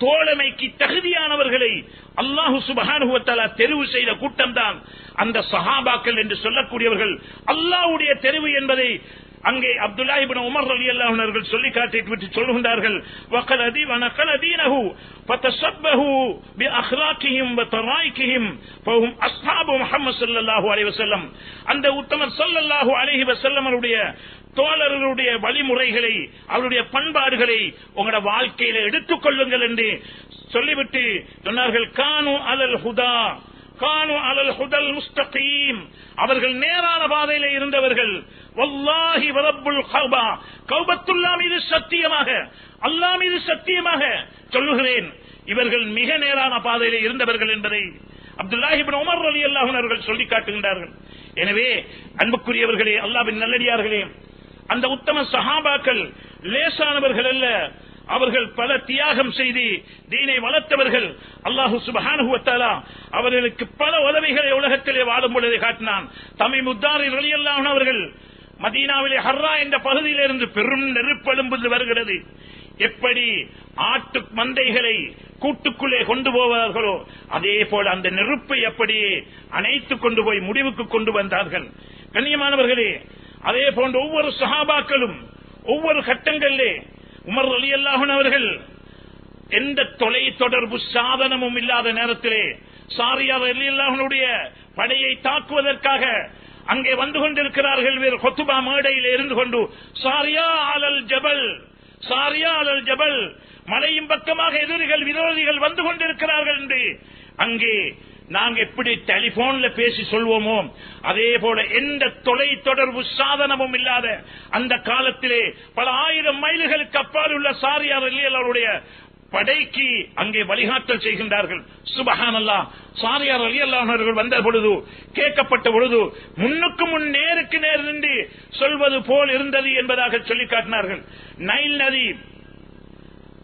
தோழமைக்கு தகுதியானவர்களை அல்லாஹு சுப்ஹானஹு வ தஆலா தெரிவு செய்த கூட்டம் தான் அந்த சஹாபாக்கள் என்று சொல்லக்கூடியவர்கள். அல்லாஹ்வுடைய தெரிவு என்பதை அங்கே அப்துல்லாஹ் இப்னு உமர் ரலியல்லாஹு அன்ஹு அவர்கள் சொல்லி காட்டிவிட்டு சொல்கின்றார்கள், வகலதி வனகல தீனஹு ஃபதஷப்பஹு பிஅக்லாகிஹிம் வதராயிகிஹிம் ஃபஹும் அஸ்ஹாபு முஹம்மது ஸல்லல்லாஹு அலைஹி வஸல்லம். அந்த உத்தமர் ஸல்லல்லாஹு அலைஹி வஸல்லம் அவருடைய தோழர்களுடைய வழிமுறைகளை, அவருடைய பண்பாடுகளை உங்களோட வாழ்க்கையில எடுத்துக் கொள்ளுங்கள் என்று சொல்லிவிட்டு சொன்னார்கள், கானு அலல் ஹுதா கானு அலல் ஹுதல் முஸ்தகீம், அவர்கள் நேரான பாதையிலே இருந்தவர்கள். வல்லாஹி வரப்புல் கௌபா, கௌபத்துல்லாஹ் மீது சத்தியமாக, அல்லாஹ் மீது சத்தியமாக சொல்லுகிறேன், இவர்கள் மிக நேரான பாதையிலே இருந்தவர்கள் என்பதை அப்துல்லாஹ் இப்னு உமர் ரலியல்லாஹு அன்ஹு அவர்கள் சொல்லி காட்டுகின்றார்கள். எனவே அன்புக்குரியவர்களே, அல்லாஹ்வின் நல்லடியார்களே, அந்த உத்தம சஹாபாக்கள் லேசானவர்கள் அல்ல. அவர்கள் பல தியாகம் செய்து தீனை வளர்த்தவர்கள். அல்லாஹு சுப்ஹானஹு வ தஆலா அவர்களுக்கு பல உதவிகளை உலகத்திலே வாழும் பொழுது காட்டினான். தமீம் உத்தாரி ரலியல்லாஹு அன்ஹு அவர்கள் மதீனாவிலே ஹர்ரா என்ற பகுதியிலிருந்து பெரும் நெருப்பெழும்பு வருகிறது. எப்படி ஆட்டு மந்தைகளை கூட்டுக்குள்ளே கொண்டு போவார்களோ அதே போல அந்த நெருப்பை அப்படியே அணைத்துக் கொண்டு போய் முடிவுக்கு கொண்டு வந்தார்கள். கண்ணியமானவர்களே, அதே போன்ற ஒவ்வொரு சஹாபாக்களும் ஒவ்வொரு கட்டங்களிலே உமர் ரலியல்லாஹு அன்ஹு அவர்கள் எந்த தொலை தொடர்பு சாதனமும் இல்லாத நேரத்திலே சாரியா ரலியல்லாஹு அன்ஹுடைய படையை தாக்குவதற்காக அங்கே வந்து கொண்டிருக்கிறார்கள். ஹுத்பா மேடையில் இருந்து கொண்டு சாரியா அலல் ஜபல், சாரியா அலல் ஜபல், மலையும் பக்கமாக எதிரிகள் விரோதிகள் வந்து கொண்டிருக்கிறார்கள் என்று அங்கே நாங்க எப்படி டெலிபோன்ல பேசி சொல்வோமோ அதே போல எந்த தொலை தொடர்பு சாதனமும் இல்லாத அந்த காலத்திலே பல ஆயிரம் மைல்களுக்கு அப்பால் உள்ள சாரியா ரலியல்லாஹு அவருடைய படைக்கு அங்கே வழிகாட்டல் செய்கின்றார்கள். சுப்ஹானல்லாஹ், சாரியா ரலியல்லாஹு அவர்கள் வந்த பொழுது கேட்கப்பட்ட பொழுது முன்னுக்கு முன் நேருக்கு நேர் நின்று சொல்வது போல் இருந்தது என்பதாக சொல்லி காட்டினார்கள். நைல் நதி,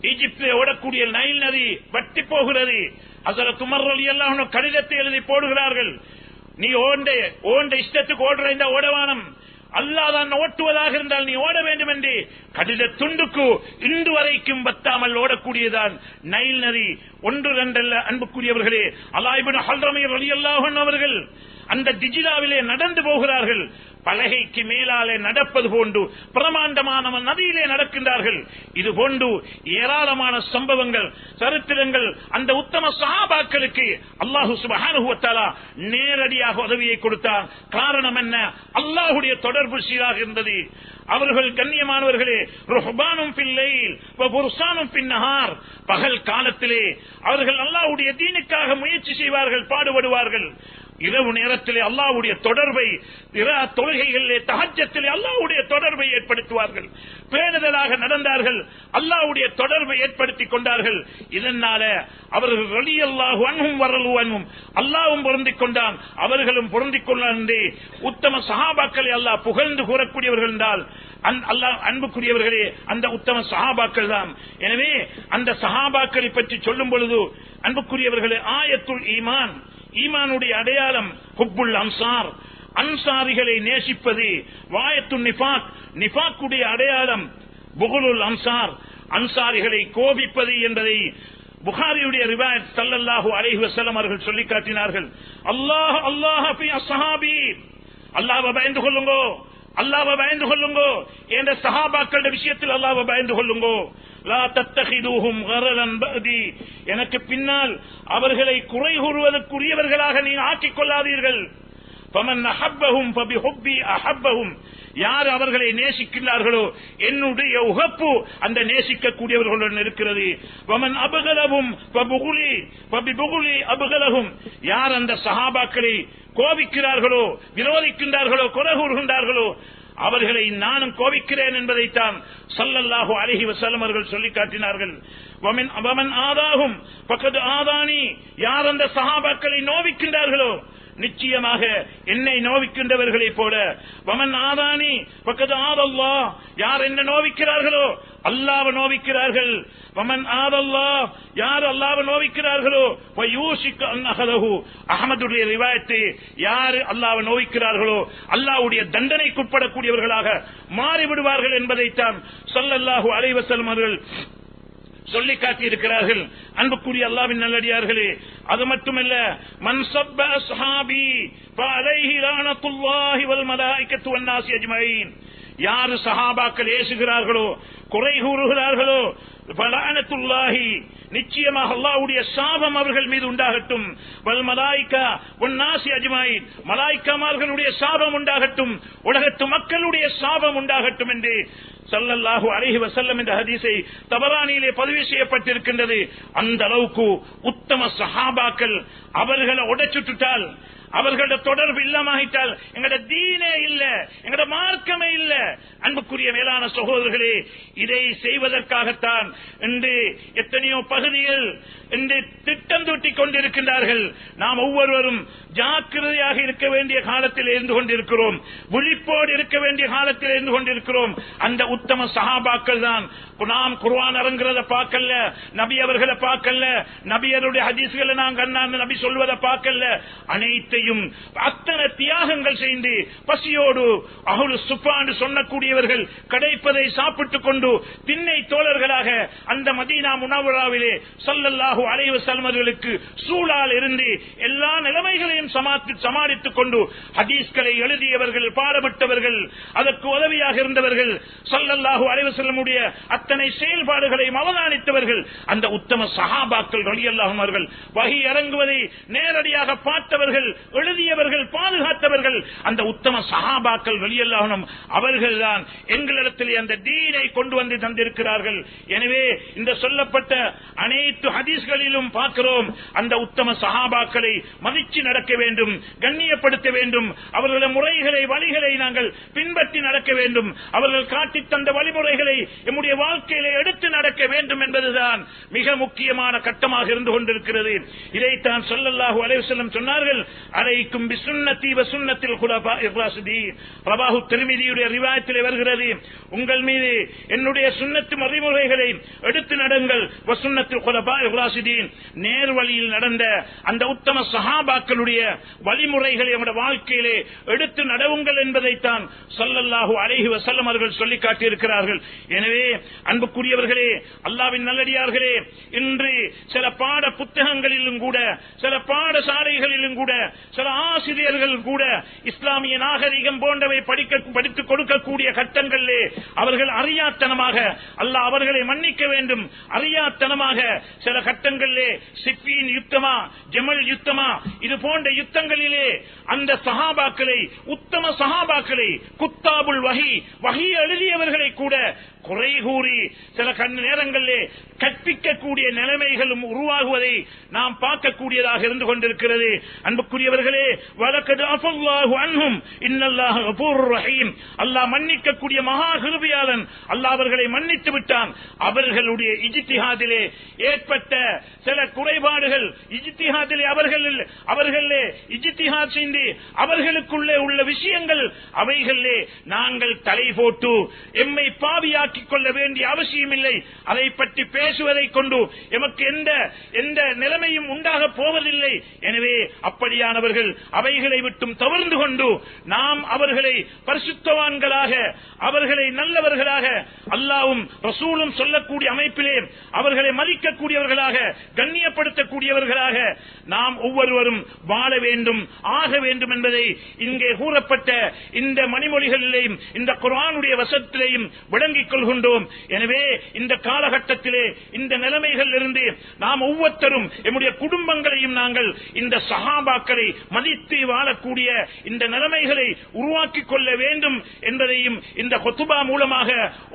ஈஜிப்திலே ஓடக்கூடிய நைல் நதி வற்றி போகிறது. ஹஜ்ரத் உமர் ரலியல்லாஹு அன்ஹு கடிதத்தை எழுதி போடுகிறார்கள். நீ ஓண்ட இஷ்டத்துக்கு ஓடுற இந்த ஓடவானம், அல்லாஹ் தான் ஓட்டுவதாக இருந்தால் நீ ஓட வேண்டும் என்று கடித துண்டுக்கு இன்று வரைக்கும் பத்தாமல் ஓடக்கூடியதான் நைல் நதி. ஒன்று ரெண்டல்ல அன்புக்குரியவர்களே, அலா இப்னு ஹல்ரமி ரலியல்லாஹு அன்ஹு அவர்கள் அந்த திஜிலாவிலே நடந்து போகிறார்கள். பலகைக்கு மேலாலே நடப்பது போன்று பிரமாண்டமான நதியிலே நடக்கின்றார்கள். இது போன்று ஏராளமான சம்பவங்கள், சரித்திரங்கள் அந்த உத்தம சஹாபாக்களுக்கு அல்லாஹு சுப்ஹானஹு வ தஆலா நேரடியாக உதவியை கொடுத்தார். காரணம் என்ன? அல்லாஹ்வுடைய தொடர்பு சீராக இருந்தது. அவர்கள் கண்ணியமானவர்களே, ருஹ்பானும் ஃபில் லைல் வ புர்சானும் ஃபின் நஹார், பகல் காலத்திலே அவர்கள் அல்லாஹ்வுடைய தீனுக்காக முயற்சி செய்வார்கள், பாடுபடுவார்கள். இரவு நேரத்திலே அல்லாஹ்வுடைய தொடர்பை, தொழுகைகளிலே தஹஜ்ஜத்திலே அல்லாஹ்வுடைய தொடர்பை ஏற்படுத்துவார்கள். பேணுதலாக நடந்தார்கள், அல்லாஹ்வுடைய தொடர்பை ஏற்படுத்திக் கொண்டார்கள். இதனால அவர்கள் ரலியல்லாஹு அன்ஹும் வரலு அன்ஹும், அல்லாஹ்வும் பொருந்திக் கொண்டான், அவர்களும் பொருந்திக் கொண்டான். உத்தம சஹாபாக்களை அல்லாஹ் புகழ்ந்து கூறக்கூடியவர்கள் என்றால் அல்லாஹ் அன்புக்குரியவர்களே அந்த உத்தம சஹாபாக்கள் தான். எனவே அந்த சஹாபாக்களை பற்றி சொல்லும் பொழுது அன்புக்குரியவர்களே, ஆயத்துல் ஈமான், ஈமானுடைய அடையாளம் ஹுப்புல் அன்சார், அன்சாரிகளை நேசிப்பது. வாயத்து நிஃபாக், நிஃபாக்குடைய அடையாளம் புகுலுல் அன்சார், அன்சாரிகளை கோபிப்பது என்பதை புகாரியுடைய ரிவாயத் ஸல்லல்லாஹு அலைஹி வஸல்லம் அவர்கள் சொல்லி காட்டினார்கள். அல்லாஹ் அல்லாஹ் ஃபி அஸ்ஹாபி, அல்லாஹ்வை பயந்து கொள்ளுங்கோ, அல்லாஹ்வை பயந்து கொள்ளுங்கோ என்ற சஹாபாக்களுடைய விஷயத்தில் அல்லாஹ்வை பயந்து கொள்ளுங்கோ. லா தத்தகிதுஹும் கரலன் பஅதி, எனக்கு பின்னால் அவர்களை குறை கூறுவதற்குரியவர்களாக நீங்கள் ஆக்கிக் கொள்ளாதீர்கள். ஃபமன் அஹப்பஹும் ஃபபிஹுப்பி அஹப்பஹும், யார் அவர்களை நேசிக்கிறார்களோ என்னுடைய உகப்பு அந்த நேசிக்கக்கூடியவர்களுடன் இருக்கிறது. வமன் அபகலஹும் ஃபபுகுலி ஃபபிபுகுலி அபகலஹும், யார் அந்த சஹாபாக்களை கோபிக்கிறார்களோ, விரோதிக்கின்றார்களோ, குறை கூறுகின்றார்களோ அவர்களை நானும் கோபிக்கிறேன் என்பதைத்தான் ஸல்லல்லாஹு அலைஹி வஸல்லம் அவர்கள் சொல்லி காட்டினார்கள். வமன் ஆதாஹும் ஃபகத் ஆதானி, யார் அந்த சஹாபாக்களை நோவிக்கின்றார்களோ நிச்சயமாக என்னை நோவிக்கின்றவர்களை போல. வமன் ஆதானி ஃபகத் ஆதல்லாஹ், யார் என்ன நோவிக்கிறார்களோ அல்லாஹ்வை நோவிக்கிறார்கள். வமன் ஆதல்லாஹ், யார் அல்லாஹ்வை நோவிக்கிறார்களோ வயூஷிக அன் அஹதஹு, அஹ்மதுடைய ரிவாயத், யார் அல்லாஹ்வை நோவிக்கிறார்களோ அல்லாஹ்வுடைய தண்டனைக்குட்படக்கூடியவர்களாக மாறிவிடுவார்கள் என்பதைத்தான் ஸல்லல்லாஹு அலைஹி வஸல்லம் அவர்கள் சொல்லி காட்டியிருக்கிறார்கள். அன்புக்குரிய அல்லாஹ்வின் நல்லடியார்களே, அது மட்டுமல்ல, மன் சப்ப அஸ்ஹாபி ஃபஅலைஹி லஅனத்துல்லாஹி வல் மலாயிகத்து வன் நாஸி அஜ்மஈன், யார் சஹாபாக்கள் ஏசுகிறார்களோ, குறை கூறுகிறார்களோ, ஃபலஅனத்துல்லாஹி, நிச்சயமாக அல்லாஹ்வுடைய சாபம் அவர்கள் மீது உண்டாகட்டும். வல் மலாயிகா வன் நாஸி அஜ்மஈன், மலாயிகாமார்களுடைய சாபம் உண்டாகட்டும், உலகத்து மக்களுடைய சாபம் உண்டாகட்டும் என்று ஸல்லல்லாஹு அலைஹி வஸல்லம் என்ற ஹதீஸை தபரானியிலே பதிவு செய்யப்பட்டிருக்கின்றது. அந்த அளவுக்கு உத்தம சஹாபாக்கள் அவர்களை உடைச்சுட்டால், அவர்களோட தொடர்பு இல்லாமட்டால் எங்கட தீனே இல்ல, எங்கட மார்க்கமே இல்ல. அன்புக்குரிய மேலான சகோதரர்களே, இதை செய்வதற்காகத்தான் இன்று எத்தனையோ பகுதிகள் இன்று திட்டம் தூட்டிக் கொண்டிருக்கின்றார்கள். நாம் ஒவ்வொருவரும் ஜாக்கிரதையாக இருக்க வேண்டிய காலத்தில் இருந்து கொண்டிருக்கிறோம், விழிப்போடு இருக்க வேண்டிய காலத்தில் இருந்து கொண்டிருக்கிறோம். அந்த உத்தம சஹாபாக்கள் தான் நாம் குர்ஆன் இறங்குறத பார்க்கல, நபி அவர்களை பார்க்கல, நபியருடைய ஹதீஸ்களை நாங்க நபி சொல்வதை பார்க்கல, அனைத்தையும் அத்தனை தியாகங்கள் செய்து பசியோடு அஹ்லு சுஃபான் சொன்னக்கூடியவர்கள் கிடைப்பதை சாப்பிட்டுக் கொண்டு திண்ணை தோழர்களாக அந்த மதீனா முனவ்வராவிலே ஸல்லல்லாஹு அலைஹி வஸல்லம் அவர்களுக்கு சூழால் இருந்து எல்லா நிலைமைகளையும் சமாளித்துக் கொண்டு ஹதீஸ்களை எழுதியவர்கள், பாடப்பட்டவர்கள், அதற்கு உதவியாக இருந்தவர்கள், ஸல்லல்லாஹு அலைஹி வஸல்லம் உடைய அத்தனை செயல்பாடுகளையும் அவதானித்தவர்கள் அந்த உத்தம சஹாபாக்கள் ரலியல்லாஹு அன்ஹும். வஹி இறங்குவதை நேரடியாக பார்த்தவர்கள், எழுதியவர்கள், பாதுகாத்தவர்கள் அந்த உத்தம சஹாபாக்கள் ரலியல்லாஹு அன்ஹும். அவர்கள்தான் எங்களிடத்தில் அந்த தீனை கொண்டு வந்து தந்திருக்கிறார்கள். எனவே இந்த சொல்லப்பட்ட அனைத்து ஹதீஸ்களிலும் பார்க்கிறோம், அந்த உத்தம சஹாபாக்களை மதிச்சு நடக்க வேண்டும், கண்ணியப்படுத்த வேண்டும். அவர்களுடைய முறைகளை, வழிகளை நாங்கள் பின்பற்றி நடக்க வேண்டும். அவர்கள் காட்டி தந்த வழிமுறைகளை நம்முடைய வாழ்க்கையிலே எடுத்து நடக்க வேண்டும் என்பதுதான் மிக முக்கியமான கட்டமாக இருந்து கொண்டிருக்கிறது. இதைத்தான் ஸல்லல்லாஹு அலைஹி வஸல்லம் சொன்னார்கள், அலைக்கும் பிசுன்னதி வ சுன்னத்தில் குலஃபாஇர் ராஷிதீன். ரவாஹு திர்மிதியுடைய ரிவாயத்திலே வருகிறது, உங்கள் மீது என்னுடைய சுன்னத்து வழிமுறைகளை எடுத்து நடங்கள். வ சுன்னத்தில் குலஃபாஇர் ராஷிதீன், நேர் வழியில் நடந்த அந்த உத்தம சஹாபாக்களுடைய வழிமுறைகளை நம்முடைய வாழ்க்கையிலே எடுத்து நடவுங்கள் என்பதைத்தான் ஸல்லல்லாஹு அலைஹி வஸல்லம் அவர்கள் சொல்லி காட்டியிருக்கிறார்கள். எனவே அன்புக்குரியவர்களே, அல்லாஹ்வின் நல்லடியார்களே, இன்று சில பாட புத்தகங்களிலும் கூட, சில பாடசாலைகளிலும் கூட, சில ஆசிரியர்கள் கூட இஸ்லாமிய நாகரிகம் போன்றவை படித்துக் கொடுக்கக்கூடிய கட்டங்களிலே அவர்கள் அறியாத்தனமாக, அல்லாஹ் அவர்களை மன்னிக்க வேண்டும், அறியாத்தனமாக சில கட்டங்களிலே சிஃபீன் யுத்தமா, ஜமல் யுத்தமா, இது போன்ற யுத்தங்களிலே அந்த சஹாபாக்களை, உத்தம சஹாபாக்களை, குத்தாபுல் வஹி, வஹி எழுதியவர்களை கூட குறை கூறி சில நேரங்களிலே கற்பிக்கக்கூடிய நிலைமைகளும் உருவாகுவதை நாம் பார்க்கக்கூடியதாக இருந்து கொண்டிருக்கிறது. அன்புக்குரியவர்களே, வலக்கத் அஃபல்லாஹு அன்ஹும் இன்னல்லாஹ கஃபூருர் ரஹீம். அல்லாஹ் மன்னிக்கக்கூடிய மகா கிருபையாளன். அல்லாஹ் அவர்களை மன்னித்து விட்டான். அவர்களுடைய இஜ்திஹாதிலே ஏற்பட்ட சில குறைபாடுகள், இஜ்திஹாதிலே அவர்களே இஜ்திஹாத் செய்து அவர்களுக்குள்ளே உள்ள விஷயங்கள், அவைகளிலே நாங்கள் தலை போட்டு எம்மை பாவியாக்கிக் கொள்ள வேண்டிய அவசியம் இல்லை. அதை பற்றி பேசுவதை கொண்டு எமக்கு எந்த நிலைமையும் உண்டாக போவதில்லை. எனவே அப்படியானவர்கள் அவைகளை விட்டும் தவிர்த்து கொண்டு நாம் அவர்களை பரிசுத்தவான்களாக, அவர்களை நல்லவர்களாக, அல்லாஹ்வும் ரசூலும் சொல்லக்கூடிய அமைப்பிலே அவர்களை மதிக்கக்கூடியவர்களாக, கண்ணியப்படுத்தக்கூடியவர்களாக நாம் ஒவ்வொருவரும் வாழ வேண்டும், ஆக வேண்டும் என்பதை இங்கே கூறப்பட்ட இந்த மணிமொழிகளிலேயும் இந்த குர்ஆனுடைய வசனத்திலேயும் விளங்கிக் கொள்கின்றோம். எனவே இந்த காலகட்டத்திலே இந்த நிலைமைகள் இருந்து நாம் ஒவ்வொருத்தரும் நம்முடைய குடும்பங்களையும் நாங்கள் இந்த சஹாபாக்களை மதித்து வாழக்கூடிய இந்த நிலைமைகளை உருவாக்கிக் கொள்ள வேண்டும் என்பதையும் இந்த குத்துபா மூலமாக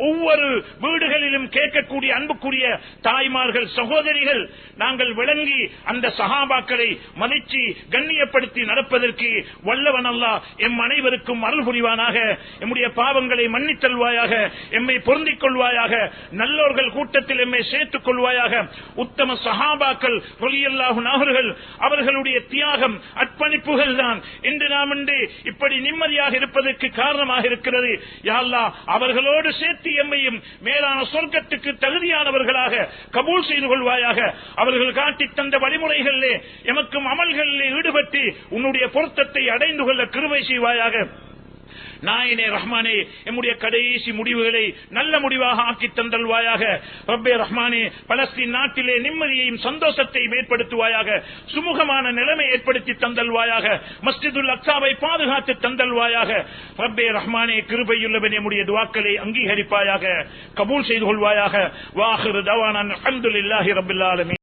ஒவ்வொரு வீடுகளிலும் கேட்கக்கூடிய அன்புக்குரிய தாய்மார்கள், சகோதரிகள் நாங்கள் விளங்கி அந்த சஹாபாக்களை மதிச்சு கண்ணியப்படுத்தி நடப்பதற்கு வல்லவன் அல்லாஹ் எம் அனைவருக்கும் அருள் புரிவானாக. எம்முடைய பாவங்களை மன்னித்தல்வாயாக, எம்மை பொருந்திக் கொள்வாயாக, நல்லோர்கள் கூட்டத்தில் எம்மை சேர்த்துக் கொள்வாயாக. உத்தம சஹாபாக்கள் ரலியல்லாஹு அன்ஹும் அவர்களுடைய தியாகம், அர்ப்பணிப்புகள் தான் இன்று நாம் இப்படி நிம்மதியாக இருப்பதற்கு காரணமாக இருக்கிறது. யா அல்லாஹ், அவர்களோடு சேர்த்து எம்மையும் மேலான சொர்க்கத்துக்கு தகுதியானவர்களாக கபூல் செய்து கொள்வாயாக. அவர்கள் காட்டி தந்த வழிமுறைகளிலே எமக்கும் அமல்களிலே ஈடுபட்டு உன்னுடைய பொருத்தத்தை அடைந்து கொள்ள கிருபை செய்வாயாக. நாயனே ரஹ்மானே, நம்முடைய கடைசி முடிவுகளை நல்ல முடிவாக ஆக்கி தந்தல்வாயாக. ரப்பே ரஹ்மானே, பலஸ்தீன் நாட்டிலே நிம்மதியையும் சந்தோஷத்தையும் ஏற்படுத்துவாயாக. சுமூகமான நிலைமை ஏற்படுத்தி தந்தல்வாயாக. மஸ்ஜிதுல் அக்ஸாவை பாதுகாத்து தந்தல்வாயாக. ரப்பே ரஹ்மானே, கிருபையுள்ளவனே, நம்முடைய துஆக்களை அங்கீகரிப்பாயாக, கபூல் செய்து கொள்வாயாக. வாஹிரு தவானா அல்ஹம்துலில்லாஹி ரப்பில் ஆலமீன்.